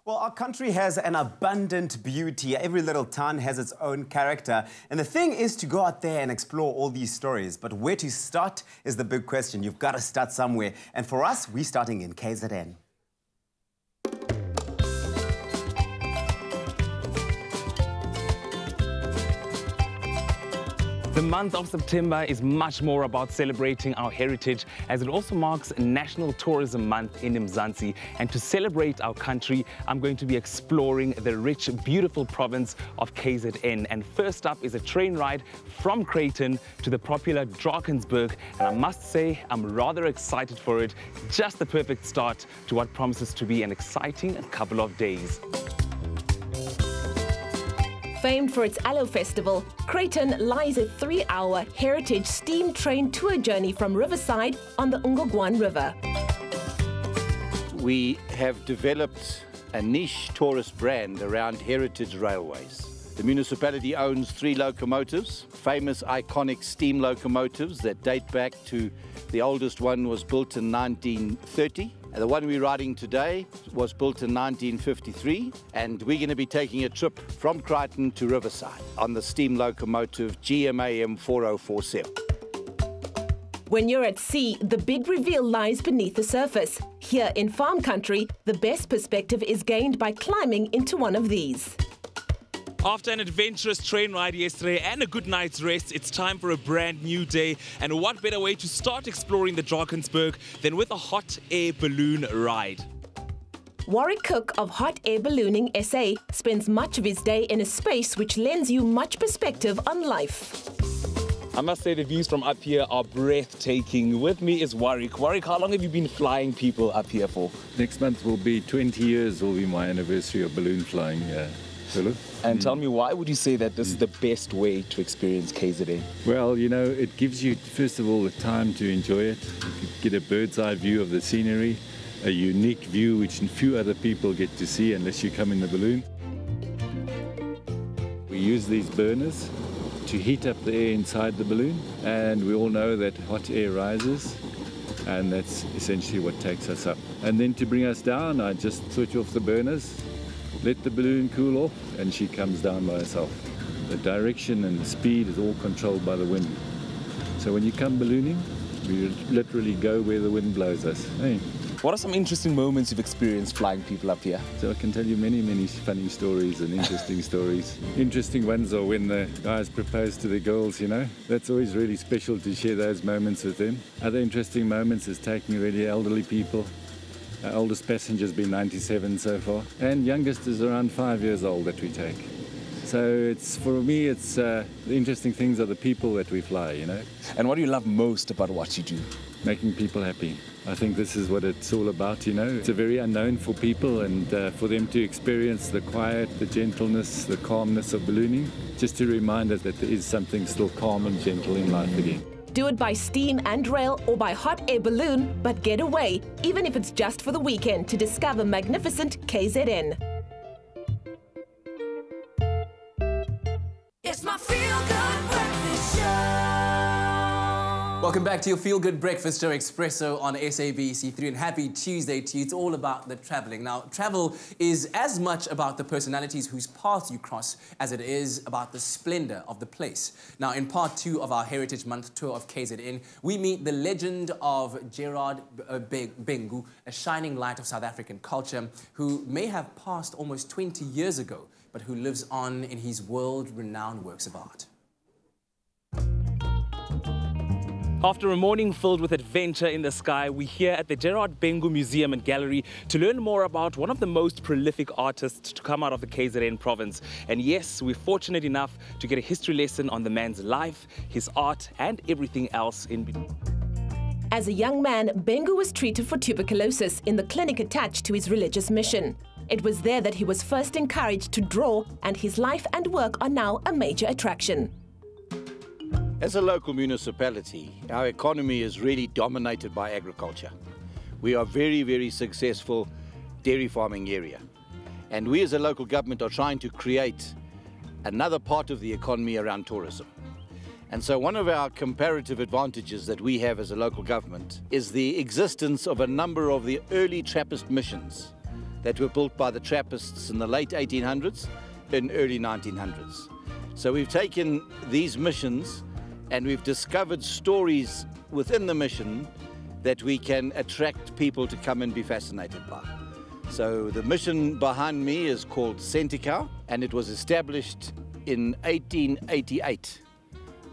Well, our country has an abundant beauty. Every little town has its own character. And the thing is to go out there and explore all these stories. But where to start is the big question. You've got to start somewhere. And for us, we're starting in KZN. The month of September is much more about celebrating our heritage, as it also marks National Tourism Month in Mzansi. And to celebrate our country, I'm going to be exploring the rich, beautiful province of KZN. And first up is a train ride from Creighton to the popular Drakensberg. And I must say, I'm rather excited for it. Just the perfect start to what promises to be an exciting couple of days. Famed for its Aloe Festival, Creighton lies a 3-hour heritage steam train tour journey from Riverside on the Ngogwan River. We have developed a niche tourist brand around heritage railways. The municipality owns 3 locomotives, famous iconic steam locomotives that date back to the oldest one was built in 1930. The one we're riding today was built in 1953, and we're going to be taking a trip from Creighton to Riverside on the steam locomotive GMAM 4047. When you're at sea, the big reveal lies beneath the surface. Here in farm country, the best perspective is gained by climbing into one of these. After an adventurous train ride yesterday and a good night's rest, it's time for a brand new day. And what better way to start exploring the Drakensberg than with a hot air balloon ride? Warwick Cook of Hot Air Ballooning SA spends much of his day in a space which lends you much perspective on life. I must say the views from up here are breathtaking. With me is Warwick. Warwick, how long have you been flying people up here for? Next month will be 20 years, will be my anniversary of balloon flying. Tsholo. And tell me, why would you say that this is the best way to experience KZN? Well, you know, it gives you, first of all, the time to enjoy it. You get a bird's eye view of the scenery, a unique view which few other people get to see unless you come in the balloon. We use these burners to heat up the air inside the balloon, and we all know that hot air rises, and that's essentially what takes us up. And then to bring us down, I just switch off the burners, let the balloon cool off, and she comes down by herself. The direction and the speed is all controlled by the wind. So when you come ballooning, we literally go where the wind blows us. Hey. What are some interesting moments you've experienced flying people up here? So I can tell you many, many funny stories and interesting stories. Interesting ones are when the guys propose to the girls, you know. That's always really special to share those moments with them. Other interesting moments is taking really elderly people. Our oldest passenger's been 97 so far, and youngest is around 5 years old that we take. So for me, the interesting things are the people that we fly, you know. And what do you love most about what you do? Making people happy. I think this is what it's all about, you know. It's a very unknown for people, and for them to experience the quiet, the gentleness, the calmness of ballooning, just to remind us that there is something still calm and gentle in life again. Do it by steam and rail or by hot air balloon, but get away, even if it's just for the weekend, to discover magnificent KZN. It's my feel-good breakfast show. Welcome back to your feel-good breakfast show, Expresso on SABC3, and happy Tuesday to you. It's all about the traveling. Now, travel is as much about the personalities whose paths you cross as it is about the splendor of the place. Now, in part 2 of our Heritage Month tour of KZN, we meet the legend of Gerard Bengu, a shining light of South African culture, who may have passed almost 20 years ago, but who lives on in his world-renowned works of art. After a morning filled with adventure in the sky, we're here at the Gerard Bengu Museum and Gallery to learn more about one of the most prolific artists to come out of the KZN province. And yes, we're fortunate enough to get a history lesson on the man's life, his art, and everything else in between. As a young man, Bengu was treated for tuberculosis in the clinic attached to his religious mission. It was there that he was first encouraged to draw, and his life and work are now a major attraction. As a local municipality, our economy is really dominated by agriculture. We are very, very successful dairy farming area. And we as a local government are trying to create another part of the economy around tourism. And so one of our comparative advantages that we have as a local government is the existence of a number of the early Trappist missions that were built by the Trappists in the late 1800s and early 1900s. So we've taken these missions and we've discovered stories within the mission that we can attract people to come and be fascinated by. So the mission behind me is called Sentikau, and it was established in 1888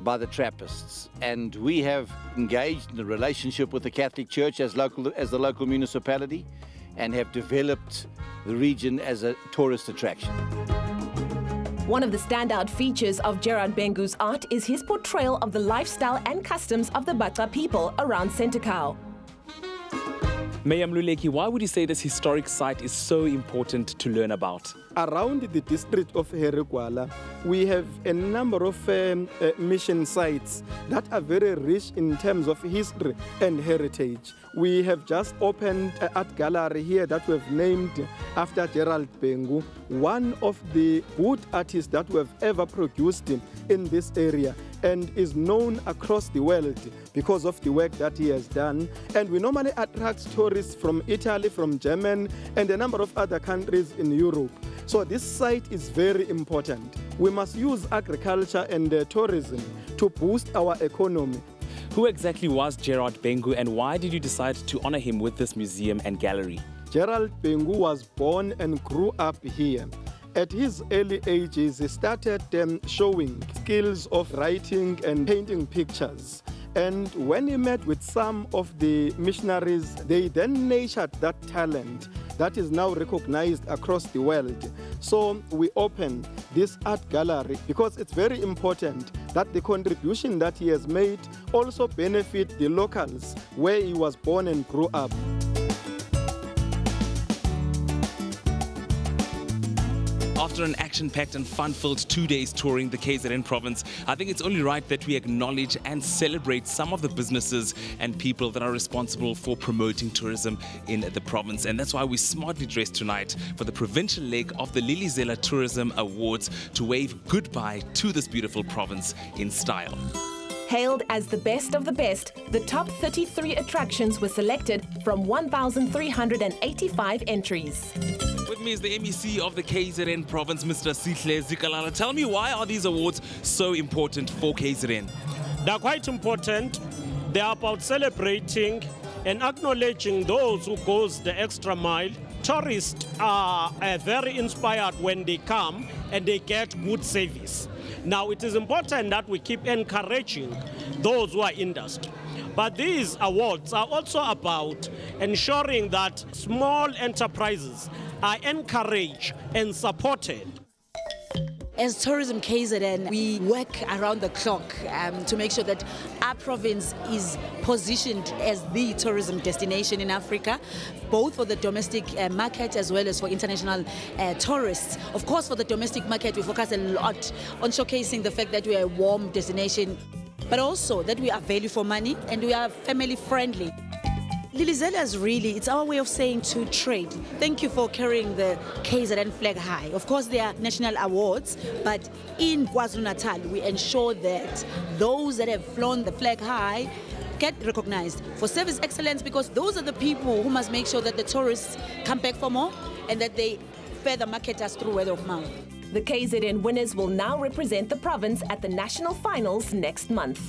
by the Trappists. And we have engaged in a relationship with the Catholic Church as the local municipality and have developed the region as a tourist attraction. One of the standout features of Gerard Bengu's art is his portrayal of the lifestyle and customs of the Baca people around Sentikau. Mayor Mluleki, why would you say this historic site is so important to learn about? Around the district of Herigwala, we have a number of mission sites that are very rich in terms of history and heritage. We have just opened an art gallery here that we've named after Gerard Bengu, one of the good artists that we have ever produced in this area, and is known across the world because of the work that he has done. And we normally attract tourists from Italy, from Germany, and a number of other countries in Europe. So this site is very important. We must use agriculture and tourism to boost our economy. Who exactly was Gerard Bengu, and why did you decide to honor him with this museum and gallery? Gerard Bengu was born and grew up here. At his early ages, he started showing skills of writing and painting pictures. And when he met with some of the missionaries, they then nurtured that talent that is now recognized across the world. So we opened this art gallery because it's very important that the contribution that he has made also benefit the locals where he was born and grew up. After an action-packed and fun-filled 2 days touring the KZN province, I think it's only right that we acknowledge and celebrate some of the businesses and people that are responsible for promoting tourism in the province. And that's why we smartly dressed tonight for the provincial leg of the Lilizela Tourism Awards to wave goodbye to this beautiful province in style. Hailed as the best of the best, the top 33 attractions were selected from 1,385 entries. With me is the MEC of the KZN province, Mr. Sihle Zikalala. Tell me, why are these awards so important for KZN? They are quite important. They are about celebrating and acknowledging those who goes the extra mile. Tourists are very inspired when they come and they get good service. Now, it is important that we keep encouraging those who are industry. But these awards are also about ensuring that small enterprises are encouraged and supported. As Tourism KZN, we work around the clock to make sure that our province is positioned as the tourism destination in Africa, both for the domestic market as well as for international tourists. Of course, for the domestic market, we focus a lot on showcasing the fact that we are a warm destination, but also that we are value for money and we are family friendly. Lilizela is really, it's our way of saying to trade. Thank you for carrying the KZN flag high. Of course, there are national awards, but in KwaZulu-Natal, we ensure that those that have flown the flag high get recognized for service excellence, because those are the people who must make sure that the tourists come back for more and that they further market us through word of mouth. The KZN winners will now represent the province at the national finals next month.